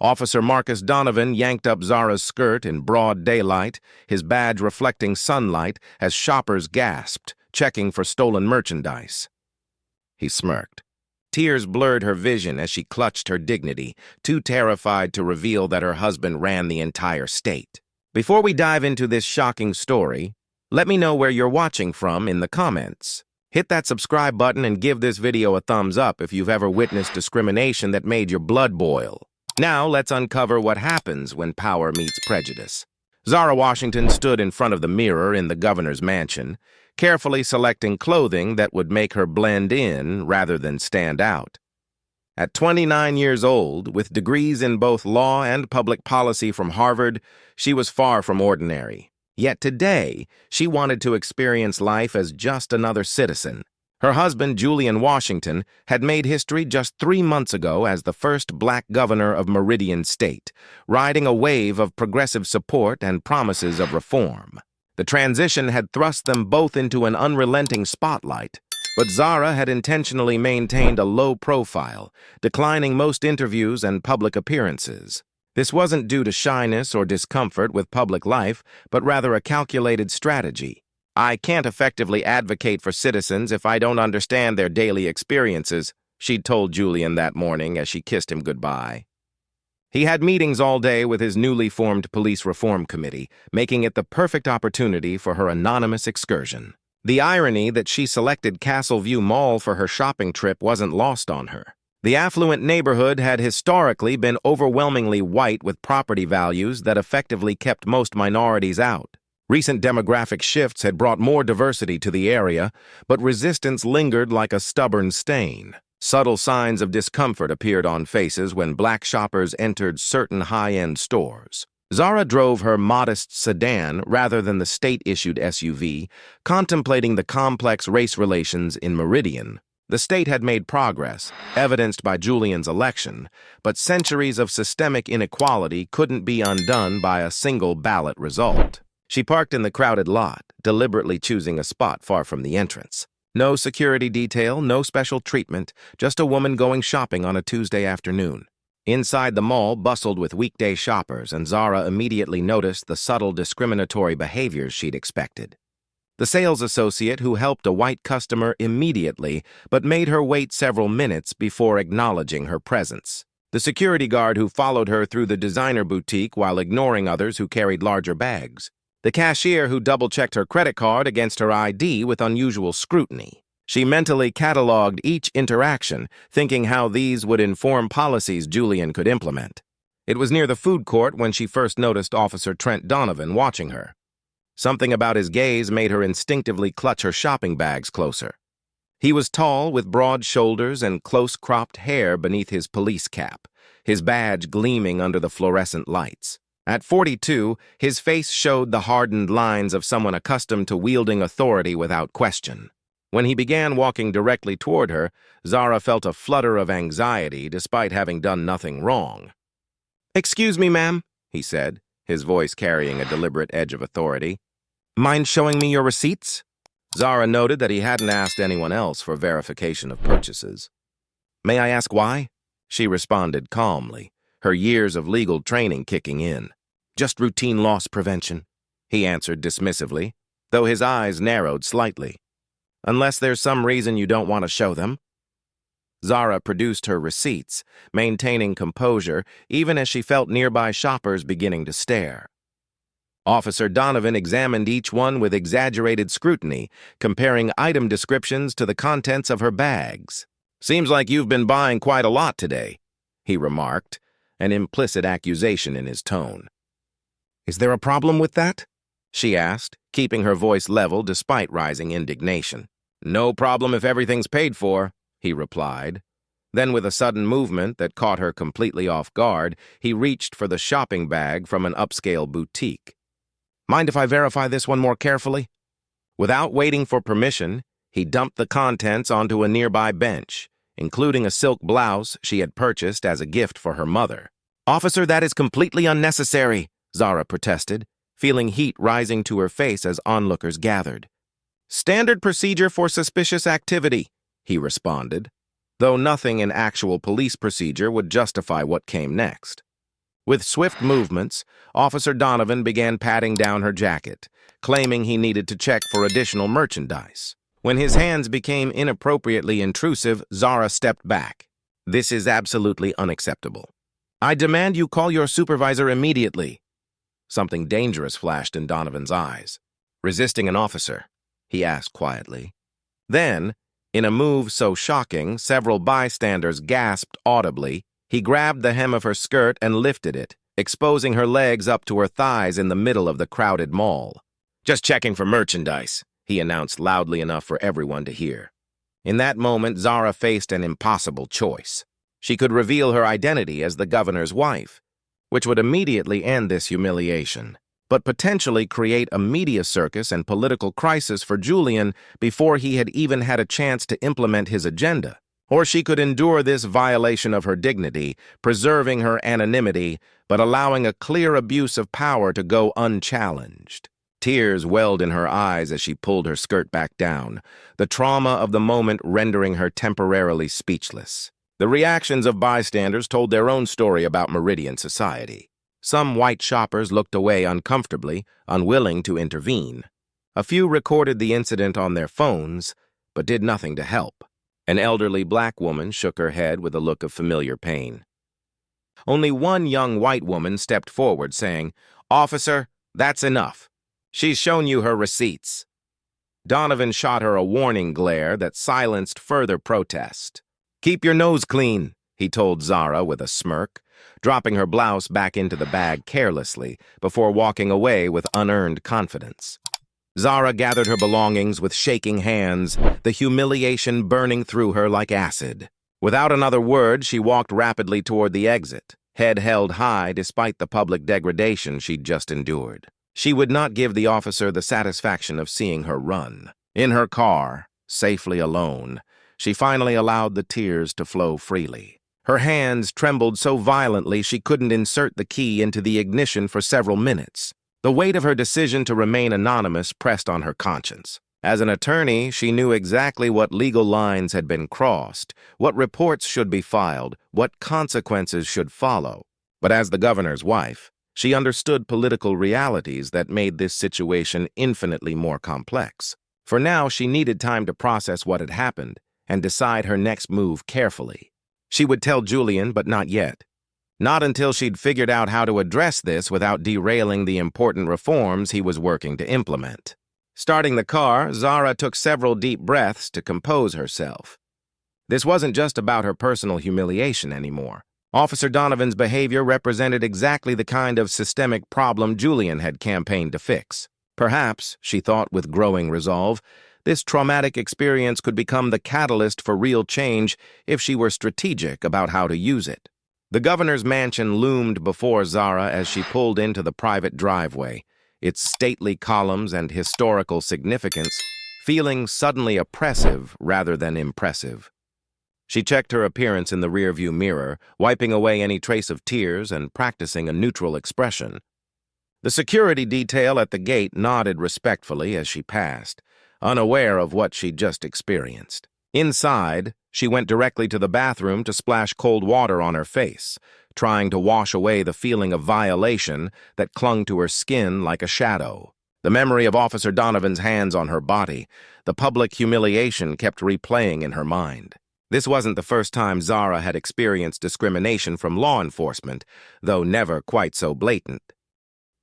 Officer Marcus Donovan yanked up Zara's skirt in broad daylight, his badge reflecting sunlight as shoppers gasped, checking for stolen merchandise. He smirked. Tears blurred her vision as she clutched her dignity, too terrified to reveal that her husband ran the entire state. Before we dive into this shocking story, let me know where you're watching from in the comments. Hit that subscribe button and give this video a thumbs up if you've ever witnessed discrimination that made your blood boil. Now let's uncover what happens when power meets prejudice. Zara Washington stood in front of the mirror in the governor's mansion, carefully selecting clothing that would make her blend in rather than stand out. At 29 years old, with degrees in both law and public policy from Harvard, she was far from ordinary. Yet today, she wanted to experience life as just another citizen. Her husband, Julian Washington, had made history just 3 months ago as the first black governor of Meridian State, riding a wave of progressive support and promises of reform. The transition had thrust them both into an unrelenting spotlight, but Zara had intentionally maintained a low profile, declining most interviews and public appearances. This wasn't due to shyness or discomfort with public life, but rather a calculated strategy. "I can't effectively advocate for citizens if I don't understand their daily experiences," she'd told Julian that morning as she kissed him goodbye. He had meetings all day with his newly formed police reform committee, making it the perfect opportunity for her anonymous excursion. The irony that she selected Castleview Mall for her shopping trip wasn't lost on her. The affluent neighborhood had historically been overwhelmingly white with property values that effectively kept most minorities out. Recent demographic shifts had brought more diversity to the area, but resistance lingered like a stubborn stain. Subtle signs of discomfort appeared on faces when black shoppers entered certain high-end stores. Zara drove her modest sedan rather than the state-issued SUV, contemplating the complex race relations in Meridian. The state had made progress, evidenced by Julian's election, but centuries of systemic inequality couldn't be undone by a single ballot result. She parked in the crowded lot, deliberately choosing a spot far from the entrance. No security detail, no special treatment, just a woman going shopping on a Tuesday afternoon. Inside the mall bustled with weekday shoppers, and Zara immediately noticed the subtle discriminatory behaviors she'd expected. The sales associate who helped a white customer immediately, but made her wait several minutes before acknowledging her presence. The security guard who followed her through the designer boutique while ignoring others who carried larger bags. The cashier who double-checked her credit card against her ID with unusual scrutiny. She mentally cataloged each interaction, thinking how these would inform policies Julian could implement. It was near the food court when she first noticed Officer Trent Donovan watching her. Something about his gaze made her instinctively clutch her shopping bags closer. He was tall, with broad shoulders and close-cropped hair beneath his police cap, his badge gleaming under the fluorescent lights. At 42, his face showed the hardened lines of someone accustomed to wielding authority without question. When he began walking directly toward her, Zara felt a flutter of anxiety despite having done nothing wrong. "Excuse me, ma'am," he said, his voice carrying a deliberate edge of authority. "Mind showing me your receipts?" Zara noted that he hadn't asked anyone else for verification of purchases. "May I ask why?" She responded calmly, her years of legal training kicking in. "Just routine loss prevention," he answered dismissively, though his eyes narrowed slightly. "Unless there's some reason you don't want to show them." Zara produced her receipts, maintaining composure even as she felt nearby shoppers beginning to stare. Officer Donovan examined each one with exaggerated scrutiny, comparing item descriptions to the contents of her bags. "Seems like you've been buying quite a lot today," he remarked, an implicit accusation in his tone. "Is there a problem with that?" she asked, keeping her voice level despite rising indignation. "No problem if everything's paid for," he replied. Then, with a sudden movement that caught her completely off guard, he reached for the shopping bag from an upscale boutique. "Mind if I verify this one more carefully?" Without waiting for permission, he dumped the contents onto a nearby bench, including a silk blouse she had purchased as a gift for her mother. "Officer, that is completely unnecessary," Zara protested, feeling heat rising to her face as onlookers gathered. "Standard procedure for suspicious activity," he responded, though nothing in actual police procedure would justify what came next. With swift movements, Officer Donovan began patting down her jacket, claiming he needed to check for additional merchandise. When his hands became inappropriately intrusive, Zara stepped back. "This is absolutely unacceptable. I demand you call your supervisor immediately." Something dangerous flashed in Donovan's eyes. "Resisting an officer?" he asked quietly. Then, in a move so shocking, several bystanders gasped audibly, he grabbed the hem of her skirt and lifted it, exposing her legs up to her thighs in the middle of the crowded mall. "Just checking for merchandise," he announced loudly enough for everyone to hear. In that moment, Zara faced an impossible choice. She could reveal her identity as the governor's wife, which would immediately end this humiliation, but potentially create a media circus and political crisis for Julian before he had even had a chance to implement his agenda. Or she could endure this violation of her dignity, preserving her anonymity, but allowing a clear abuse of power to go unchallenged. Tears welled in her eyes as she pulled her skirt back down, the trauma of the moment rendering her temporarily speechless. The reactions of bystanders told their own story about Meridian society. Some white shoppers looked away uncomfortably, unwilling to intervene. A few recorded the incident on their phones, but did nothing to help. An elderly black woman shook her head with a look of familiar pain. Only one young white woman stepped forward, saying, "Officer, that's enough. She's shown you her receipts." Donovan shot her a warning glare that silenced further protest. "Keep your nose clean," he told Zara with a smirk, dropping her blouse back into the bag carelessly before walking away with unearned confidence. Zara gathered her belongings with shaking hands, the humiliation burning through her like acid. Without another word, she walked rapidly toward the exit, head held high despite the public degradation she'd just endured. She would not give the officer the satisfaction of seeing her run. In her car, safely alone, she finally allowed the tears to flow freely. Her hands trembled so violently she couldn't insert the key into the ignition for several minutes. The weight of her decision to remain anonymous pressed on her conscience. As an attorney, she knew exactly what legal lines had been crossed, what reports should be filed, what consequences should follow. But as the governor's wife, she understood political realities that made this situation infinitely more complex. For now, she needed time to process what had happened and decide her next move carefully. She would tell Julian, but not yet. Not until she'd figured out how to address this without derailing the important reforms he was working to implement. Starting the car, Zara took several deep breaths to compose herself. This wasn't just about her personal humiliation anymore. Officer Donovan's behavior represented exactly the kind of systemic problem Julian had campaigned to fix. Perhaps, she thought with growing resolve, this traumatic experience could become the catalyst for real change if she were strategic about how to use it. The governor's mansion loomed before Zara as she pulled into the private driveway, its stately columns and historical significance feeling suddenly oppressive rather than impressive. She checked her appearance in the rearview mirror, wiping away any trace of tears and practicing a neutral expression. The security detail at the gate nodded respectfully as she passed, unaware of what she'd just experienced. Inside, she went directly to the bathroom to splash cold water on her face, trying to wash away the feeling of violation that clung to her skin like a shadow. The memory of Officer Donovan's hands on her body, the public humiliation kept replaying in her mind. This wasn't the first time Zara had experienced discrimination from law enforcement, though never quite so blatant.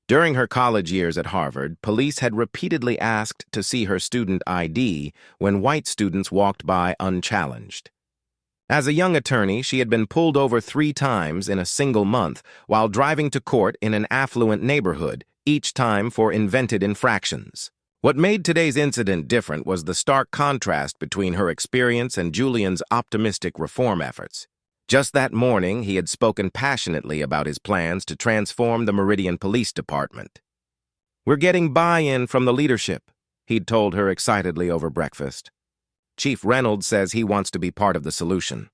During her college years at Harvard, police had repeatedly asked to see her student ID when white students walked by unchallenged. As a young attorney, she had been pulled over 3 times in a single month while driving to court in an affluent neighborhood, each time for invented infractions. What made today's incident different was the stark contrast between her experience and Julian's optimistic reform efforts. Just that morning, he had spoken passionately about his plans to transform the Meridian Police Department. "We're getting buy-in from the leadership," he'd told her excitedly over breakfast. "Chief Reynolds says he wants to be part of the solution."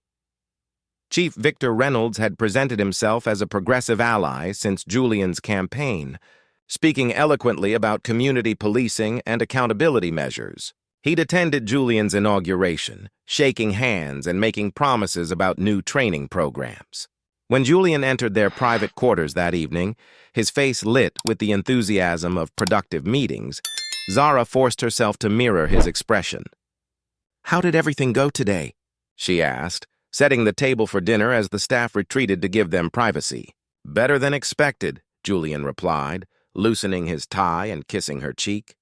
Chief Victor Reynolds had presented himself as a progressive ally since Julian's campaign, speaking eloquently about community policing and accountability measures. He'd attended Julian's inauguration, shaking hands and making promises about new training programs. When Julian entered their private quarters that evening, his face lit with the enthusiasm of productive meetings, Zara forced herself to mirror his expression. "How did everything go today?" she asked, setting the table for dinner as the staff retreated to give them privacy. "Better than expected," Julian replied, loosening his tie and kissing her cheek.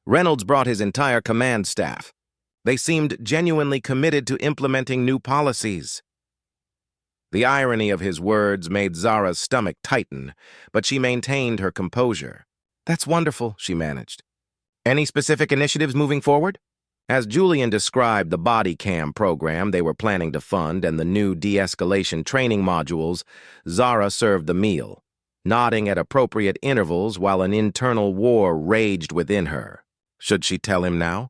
Reynolds brought his entire command staff. They seemed genuinely committed to implementing new policies. The irony of his words made Zara's stomach tighten, but she maintained her composure. "That's wonderful," she managed. "Any specific initiatives moving forward?" As Julian described the body cam program they were planning to fund and the new de-escalation training modules, Zara served the meal, nodding at appropriate intervals while an internal war raged within her. Should she tell him now?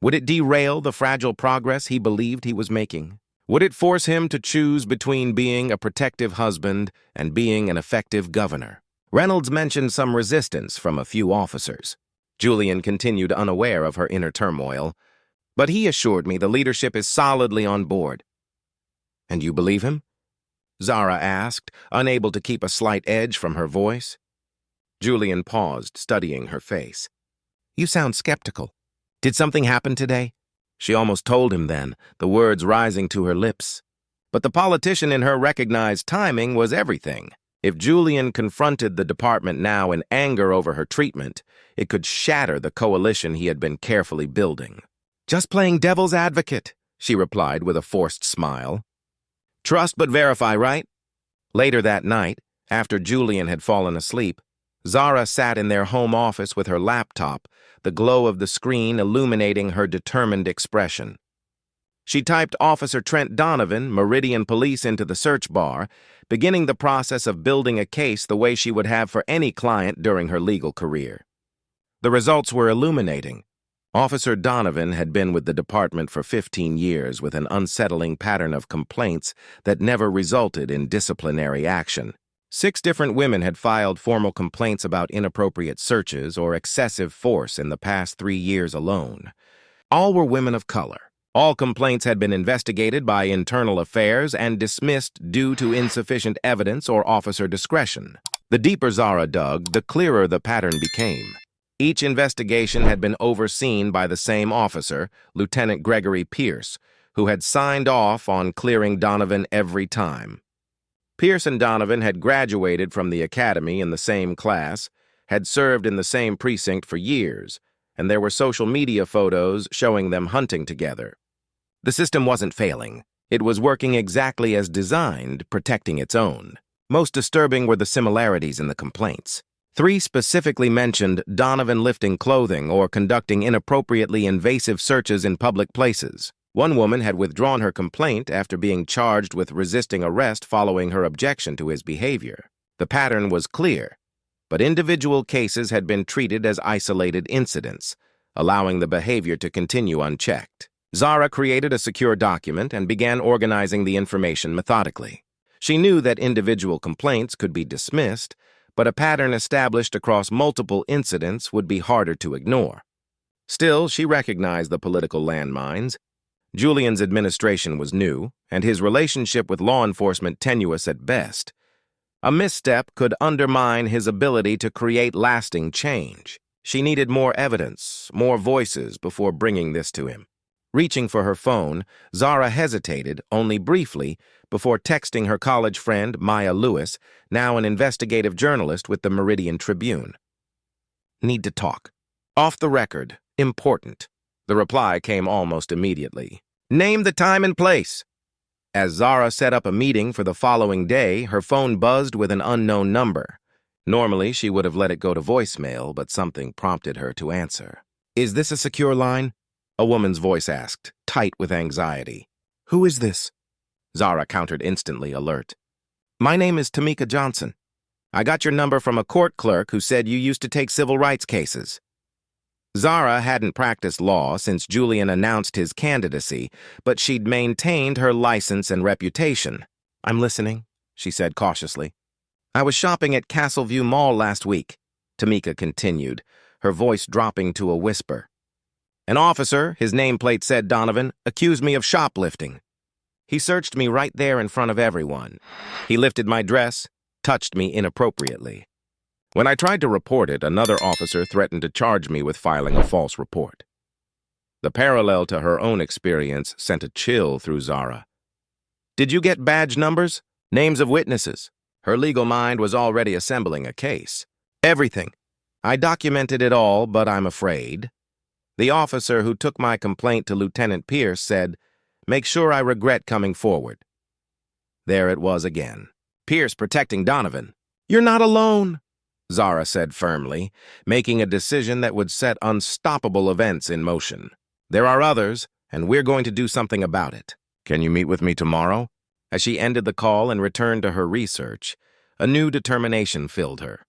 Would it derail the fragile progress he believed he was making? Would it force him to choose between being a protective husband and being an effective governor? Reynolds mentioned some resistance from a few officers. Julian continued unaware of her inner turmoil, but he assured me the leadership is solidly on board. "And you believe him?" Zara asked, unable to keep a slight edge from her voice. Julian paused, studying her face. "You sound skeptical. Did something happen today?" She almost told him then, the words rising to her lips. But the politician in her recognized timing was everything. If Julian confronted the department now in anger over her treatment, it could shatter the coalition he had been carefully building. "Just playing devil's advocate," she replied with a forced smile. "Trust but verify, right?" Later that night, after Julian had fallen asleep, Zara sat in their home office with her laptop, the glow of the screen illuminating her determined expression. She typed Officer Trent Donovan, Meridian Police, into the search bar, beginning the process of building a case the way she would have for any client during her legal career. The results were illuminating. Officer Donovan had been with the department for 15 years with an unsettling pattern of complaints that never resulted in disciplinary action. 6 different women had filed formal complaints about inappropriate searches or excessive force in the past 3 years alone. All were women of color. All complaints had been investigated by internal affairs and dismissed due to insufficient evidence or officer discretion. The deeper Zara dug, the clearer the pattern became. Each investigation had been overseen by the same officer, Lieutenant Gregory Pierce, who had signed off on clearing Donovan every time. Pierce and Donovan had graduated from the academy in the same class, had served in the same precinct for years, and there were social media photos showing them hunting together. The system wasn't failing. It was working exactly as designed, protecting its own. Most disturbing were the similarities in the complaints. 3 specifically mentioned Donovan lifting clothing or conducting inappropriately invasive searches in public places. One woman had withdrawn her complaint after being charged with resisting arrest following her objection to his behavior. The pattern was clear, but individual cases had been treated as isolated incidents, allowing the behavior to continue unchecked. Zara created a secure document and began organizing the information methodically. She knew that individual complaints could be dismissed, but a pattern established across multiple incidents would be harder to ignore. Still, she recognized the political landmines. Julian's administration was new, and his relationship with law enforcement tenuous at best. A misstep could undermine his ability to create lasting change. She needed more evidence, more voices before bringing this to him. Reaching for her phone, Zara hesitated, only briefly, before texting her college friend, Maya Lewis, now an investigative journalist with the Meridian Tribune. "Need to talk. Off the record. Important." The reply came almost immediately. "Name the time and place." As Zara set up a meeting for the following day, her phone buzzed with an unknown number. Normally, she would have let it go to voicemail, but something prompted her to answer. "Is this a secure line?" a woman's voice asked, tight with anxiety. "Who is this?" Zara countered instantly, alert. "My name is Tamika Johnson. I got your number from a court clerk who said you used to take civil rights cases." Zara hadn't practiced law since Julian announced his candidacy, but she'd maintained her license and reputation. "I'm listening," she said cautiously. "I was shopping at Castleview Mall last week," Tamika continued, her voice dropping to a whisper. "An officer, his nameplate said Donovan, accused me of shoplifting." He searched me right there in front of everyone. He lifted my dress, touched me inappropriately. When I tried to report it, another officer threatened to charge me with filing a false report. The parallel to her own experience sent a chill through Zara. Did you get badge numbers? Names of witnesses? Her legal mind was already assembling a case. Everything. I documented it all, but I'm afraid. The officer who took my complaint to Lieutenant Pierce said, "Make sure I regret coming forward." There it was again. Pierce protecting Donovan. "You're not alone," Zara said firmly, making a decision that would set unstoppable events in motion. "There are others, and we're going to do something about it. Can you meet with me tomorrow?" As she ended the call and returned to her research, a new determination filled her.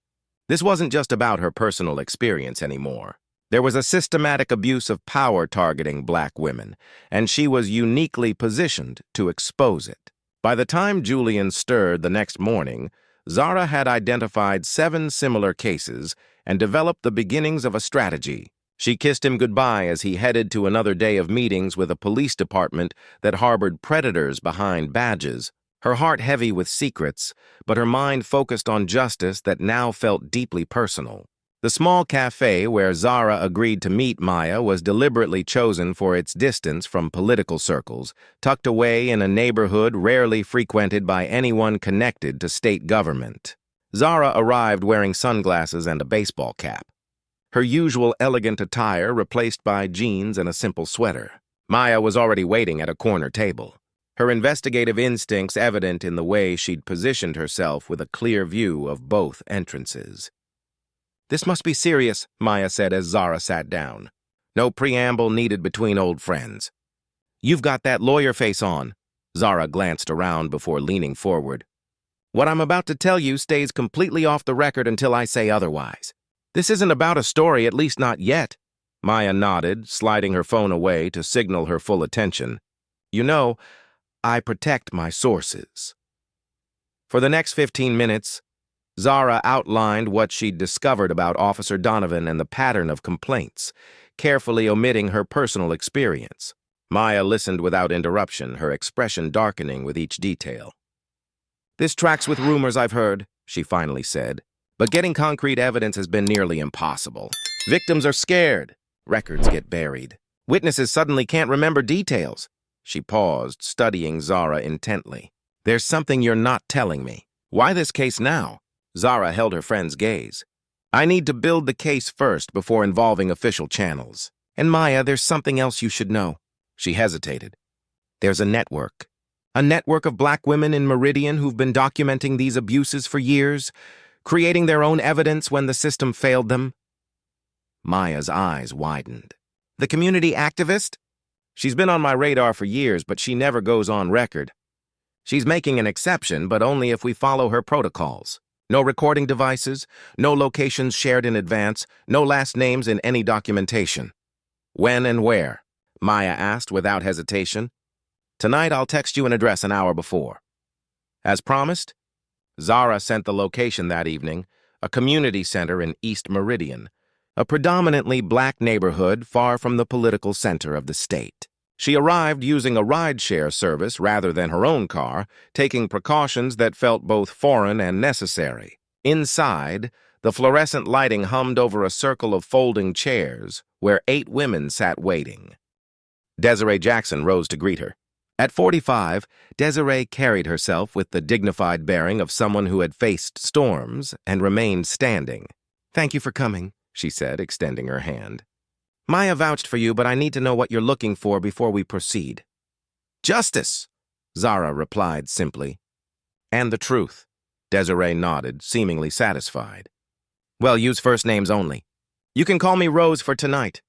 This wasn't just about her personal experience anymore. There was a systematic abuse of power targeting Black women, and she was uniquely positioned to expose it. By the time Julian stirred the next morning, Zara had identified 7 similar cases and developed the beginnings of a strategy. She kissed him goodbye as he headed to another day of meetings with a police department that harbored predators behind badges, her heart heavy with secrets, but her mind focused on justice that now felt deeply personal. The small cafe where Zara agreed to meet Maya was deliberately chosen for its distance from political circles, tucked away in a neighborhood rarely frequented by anyone connected to state government. Zara arrived wearing sunglasses and a baseball cap, her usual elegant attire replaced by jeans and a simple sweater. Maya was already waiting at a corner table, her investigative instincts evident in the way she'd positioned herself with a clear view of both entrances. "This must be serious," Maya said as Zara sat down. No preamble needed between old friends. "You've got that lawyer face on." Zara glanced around before leaning forward. "What I'm about to tell you stays completely off the record until I say otherwise. This isn't about a story, at least not yet." Maya nodded, sliding her phone away to signal her full attention. "You know, I protect my sources." For the next 15 minutes, Zara outlined what she'd discovered about Officer Donovan and the pattern of complaints, carefully omitting her personal experience. Maya listened without interruption, her expression darkening with each detail. "This tracks with rumors I've heard," she finally said, "but getting concrete evidence has been nearly impossible. Victims are scared. Records get buried. Witnesses suddenly can't remember details." She paused, studying Zara intently. "There's something you're not telling me. Why this case now?" Zara held her friend's gaze. "I need to build the case first before involving official channels. And Maya, there's something else you should know." She hesitated. "There's a network of Black women in Meridian who've been documenting these abuses for years, creating their own evidence when the system failed them." Maya's eyes widened. "The community activist? She's been on my radar for years, but she never goes on record. She's making an exception, but only if we follow her protocols. No recording devices, no locations shared in advance, no last names in any documentation." "When and where?" Maya asked without hesitation. "Tonight I'll text you an address an hour before." As promised, Zara sent the location that evening, a community center in East Meridian, a predominantly Black neighborhood far from the political center of the state. She arrived using a rideshare service rather than her own car, taking precautions that felt both foreign and necessary. Inside, the fluorescent lighting hummed over a circle of folding chairs where 8 women sat waiting. Desiree Jackson rose to greet her. At 45, Desiree carried herself with the dignified bearing of someone who had faced storms and remained standing. "Thank you for coming," she said, extending her hand. "Maya vouched for you, but I need to know what you're looking for before we proceed." "Justice," Zara replied simply. "And the truth." Desiree nodded, seemingly satisfied. "Well, use first names only. You can call me Rose for tonight."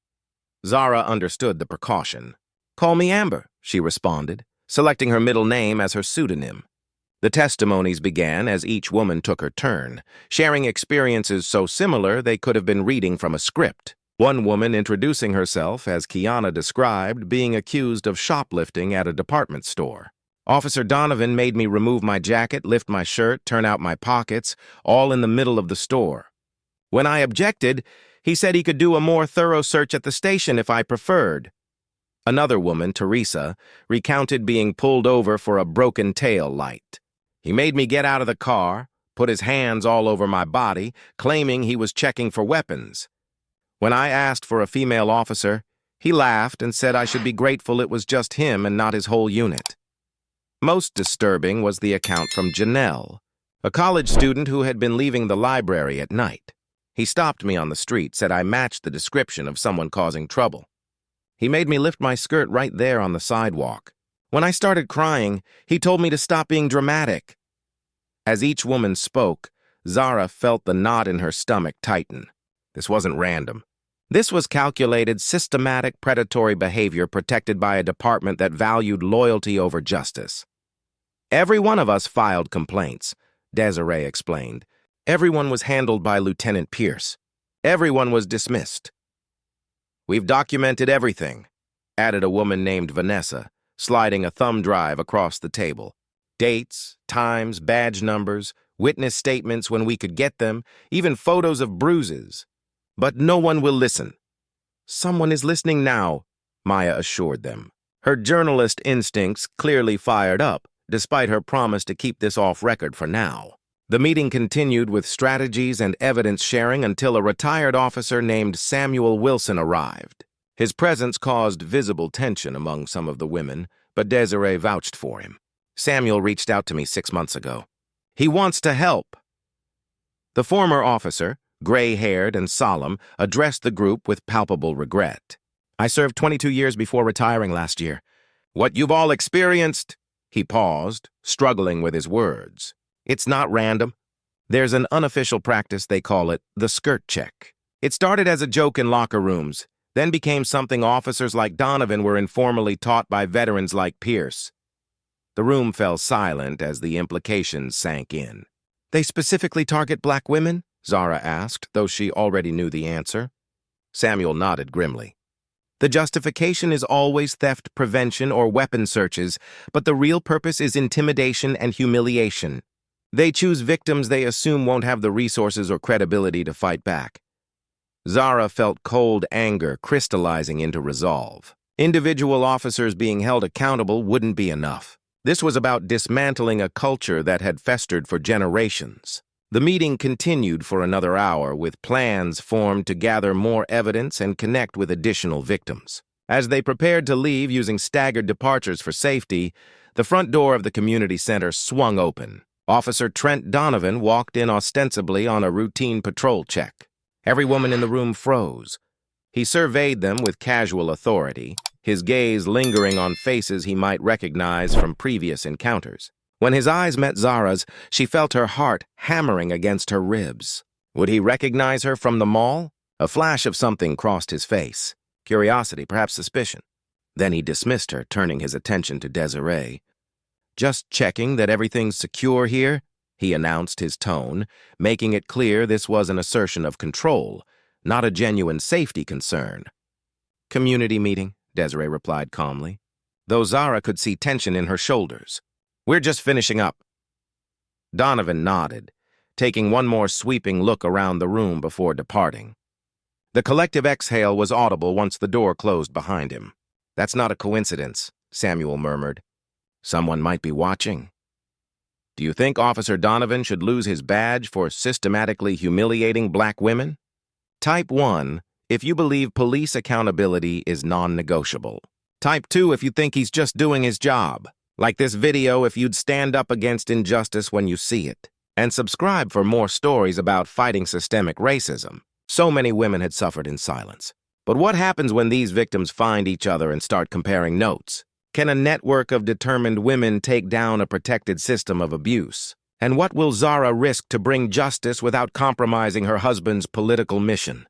Zara understood the precaution. "Call me Amber," she responded, selecting her middle name as her pseudonym. The testimonies began as each woman took her turn, sharing experiences so similar they could have been reading from a script. One woman introducing herself, as Kiana described, being accused of shoplifting at a department store. "Officer Donovan made me remove my jacket, lift my shirt, turn out my pockets, all in the middle of the store. When I objected, he said he could do a more thorough search at the station if I preferred." Another woman, Teresa, recounted being pulled over for a broken tail light. He made me get out of the car, put his hands all over my body, claiming he was checking for weapons. When I asked for a female officer, he laughed and said I should be grateful it was just him and not his whole unit. Most disturbing was the account from Janelle, a college student who had been leaving the library at night. He stopped me on the street, said I matched the description of someone causing trouble. He made me lift my skirt right there on the sidewalk. When I started crying, he told me to stop being dramatic. As each woman spoke, Zara felt the knot in her stomach tighten. This wasn't random. This was calculated, systematic, predatory behavior protected by a department that valued loyalty over justice. Every one of us filed complaints, Desiree explained. Everyone was handled by Lieutenant Pierce. Everyone was dismissed. We've documented everything, added a woman named Vanessa, sliding a thumb drive across the table. Dates, times, badge numbers, witness statements when we could get them, even photos of bruises. But no one will listen. Someone is listening now, Maya assured them. Her journalist instincts clearly fired up, despite her promise to keep this off record for now. The meeting continued with strategies and evidence sharing until a retired officer named Samuel Wilson arrived. His presence caused visible tension among some of the women, but Desiree vouched for him. Samuel reached out to me 6 months ago. He wants to help. The former officer, gray-haired and solemn, addressed the group with palpable regret. I served 22 years before retiring last year. What you've all experienced, he paused, struggling with his words. It's not random. There's an unofficial practice, they call it the skirt check. It started as a joke in locker rooms, then became something officers like Donovan were informally taught by veterans like Pierce. The room fell silent as the implications sank in. They specifically target black women? Zara asked, though she already knew the answer. Samuel nodded grimly. The justification is always theft prevention or weapon searches, but the real purpose is intimidation and humiliation. They choose victims they assume won't have the resources or credibility to fight back. Zara felt cold anger crystallizing into resolve. Individual officers being held accountable wouldn't be enough. This was about dismantling a culture that had festered for generations. The meeting continued for another hour, with plans formed to gather more evidence and connect with additional victims. As they prepared to leave using staggered departures for safety, the front door of the community center swung open. Officer Trent Donovan walked in ostensibly on a routine patrol check. Every woman in the room froze. He surveyed them with casual authority, his gaze lingering on faces he might recognize from previous encounters. When his eyes met Zara's, she felt her heart hammering against her ribs. Would he recognize her from the mall? A flash of something crossed his face. Curiosity, perhaps suspicion. Then he dismissed her, turning his attention to Desiree. Just checking that everything's secure here, he announced, his tone, making it clear this was an assertion of control, not a genuine safety concern. Community meeting, Desiree replied calmly, though Zara could see tension in her shoulders. We're just finishing up. Donovan nodded, taking one more sweeping look around the room before departing. The collective exhale was audible once the door closed behind him. That's not a coincidence, Samuel murmured. Someone might be watching. Do you think Officer Donovan should lose his badge for systematically humiliating black women? Type 1, if you believe police accountability is non-negotiable. Type 2, if you think he's just doing his job. Like this video if you'd stand up against injustice when you see it. And subscribe for more stories about fighting systemic racism. So many women had suffered in silence. But what happens when these victims find each other and start comparing notes? Can a network of determined women take down a protected system of abuse? And what will Zara risk to bring justice without compromising her husband's political mission?